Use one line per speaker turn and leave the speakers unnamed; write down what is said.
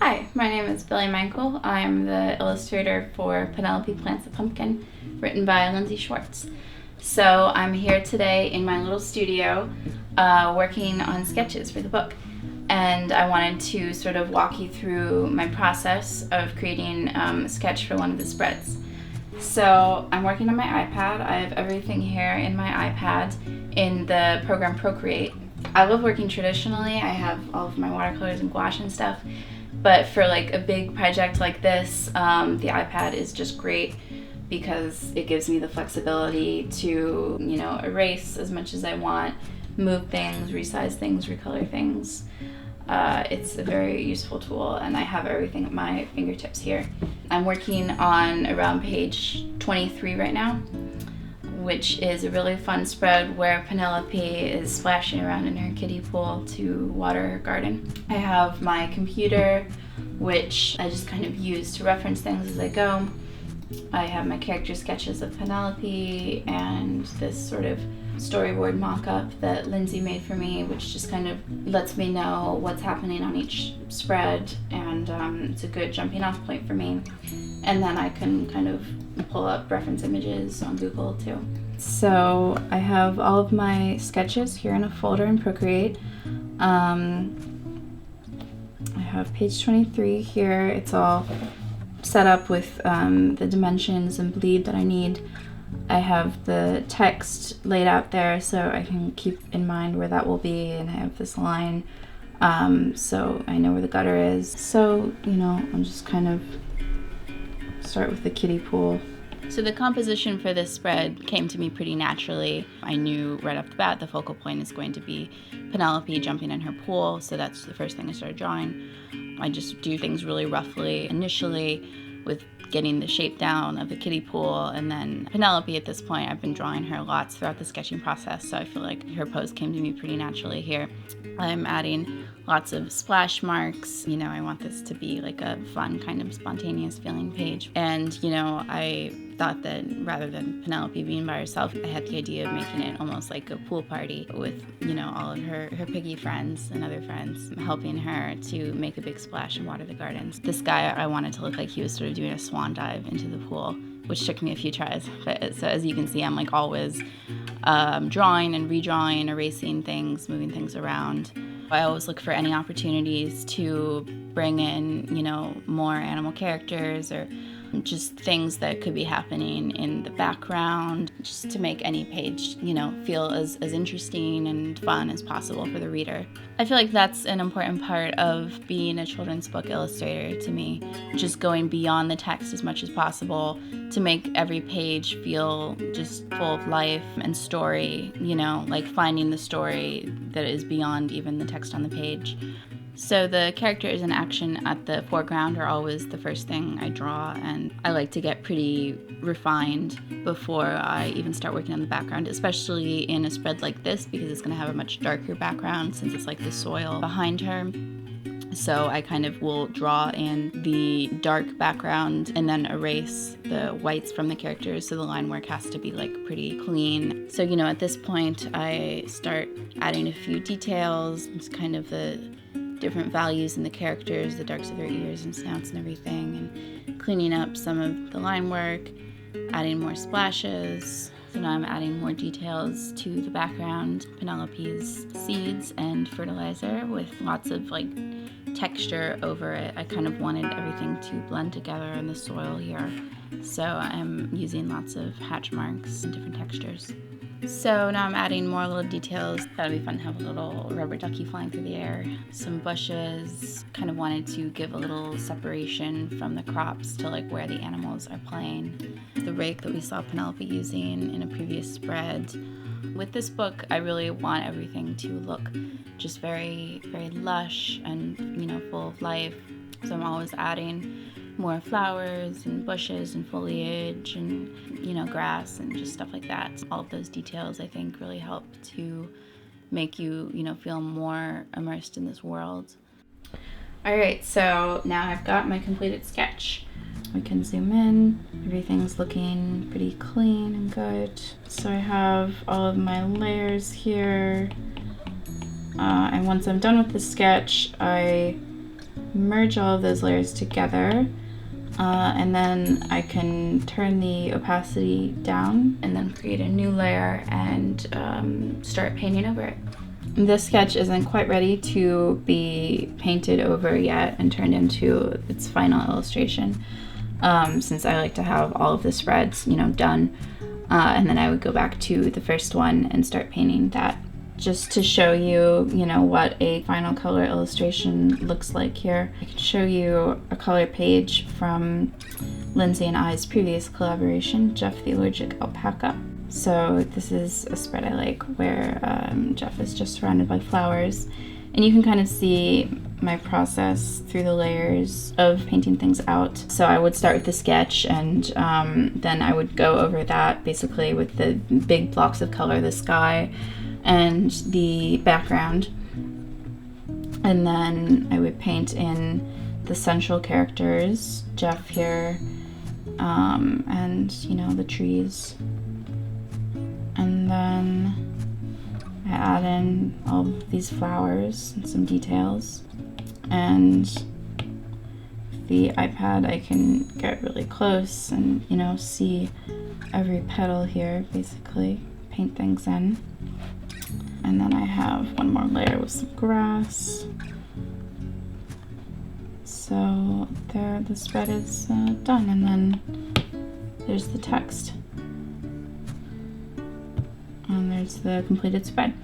Hi, my name is Billie Michael. I'm the illustrator for Penelope Plants a Pumpkin, written by Lindsay Schwartz. So I'm here today in my little studio working on sketches for the book. And I wanted to sort of walk you through my process of creating a sketch for one of the spreads. So I'm working on my iPad. I have everything here in my iPad in the program Procreate. I love working traditionally. I have all of my watercolors and gouache and stuff. But for like a big project like this, the iPad is just great because it gives me the flexibility to, erase as much as I want, move things, resize things, recolor things. It's a very useful tool, and I have everything at my fingertips here. I'm working on around page 23 right now, which is a really fun spread where Penelope is splashing around in her kiddie pool to water her garden. I have my computer, which I just kind of use to reference things as I go. I have my character sketches of Penelope and this sort of storyboard mock-up that Lindsay made for me, which just kind of lets me know what's happening on each spread, and it's a good jumping off point for me. And then I can kind of pull up reference images on Google too. So I have all of my sketches here in a folder in Procreate. I have page 23 here. It's all set up with the dimensions and bleed that I need. I have the text laid out there so I can keep in mind where that will be, and I have this line so I know where the gutter is. So, I'll just kind of start with the kiddie pool. So the composition for this spread came to me pretty naturally. I knew right off the bat the focal point is going to be Penelope jumping in her pool, so that's the first thing I started drawing. I just do things really roughly initially with getting the shape down of the kiddie pool, and then Penelope at this point, I've been drawing her lots throughout the sketching process, so I feel like her pose came to me pretty naturally here. I'm adding lots of splash marks. I want this to be like a fun kind of spontaneous feeling page. And, I thought that rather than Penelope being by herself, I had the idea of making it almost like a pool party with, all of her piggy friends and other friends helping her to make a big splash and water the gardens. This guy, I wanted to look like he was sort of doing a swan dive into the pool, which took me a few tries. But so as you can see, I'm like always drawing and redrawing, erasing things, moving things around. I always look for any opportunities to bring in, more animal characters or just things that could be happening in the background, just to make any page, feel as interesting and fun as possible for the reader. I feel like that's an important part of being a children's book illustrator to me, just going beyond the text as much as possible to make every page feel just full of life and story, like finding the story that is beyond even the text on the page. So the characters in action at the foreground are always the first thing I draw, and I like to get pretty refined before I even start working on the background, especially in a spread like this because it's going to have a much darker background since it's like the soil behind her. So I kind of will draw in the dark background and then erase the whites from the characters, so the line work has to be like pretty clean. So, at this point I start adding a few details. It's kind of the different values in the characters, the darks of their ears and snouts and everything, and cleaning up some of the line work, adding more splashes. So now I'm adding more details to the background. Penelope's seeds and fertilizer with lots of texture over it. I kind of wanted everything to blend together in the soil here. So I'm using lots of hatch marks and different textures. So now I'm adding more little details. That'll be fun to have a little rubber ducky flying through the air. Some bushes. Kind of wanted to give a little separation from the crops to where the animals are playing. The rake that we saw Penelope using in a previous spread. With this book, I really want everything to look just very, very lush and, full of life. So I'm always adding more flowers and bushes and foliage and, grass and just stuff like that. All of those details, I think, really help to make you, feel more immersed in this world. All right, so now I've got my completed sketch. We can zoom in. Everything's looking pretty clean and good. So I have all of my layers here. And once I'm done with the sketch, I merge all of those layers together, and then I can turn the opacity down and then create a new layer and start painting over it. This sketch isn't quite ready to be painted over yet and turned into its final illustration, since I like to have all of the spreads, done, and then I would go back to the first one and start painting that. Just to show you, what a final color illustration looks like here, I can show you a color page from Lindsay and I's previous collaboration, Jeff the Allergic Alpaca. So this is a spread I like where Jeff is just surrounded by flowers, and you can kind of see my process through the layers of painting things out. So I would start with the sketch, and then I would go over that basically with the big blocks of color, the sky and the background, and then I would paint in the central characters, Jeff here, and the trees, and then I add in all of these flowers and some details, and the iPad I can get really close and see every petal here, basically paint things in. And then I have one more layer with some grass. So there, the spread is done, and then there's the text. And there's the completed spread.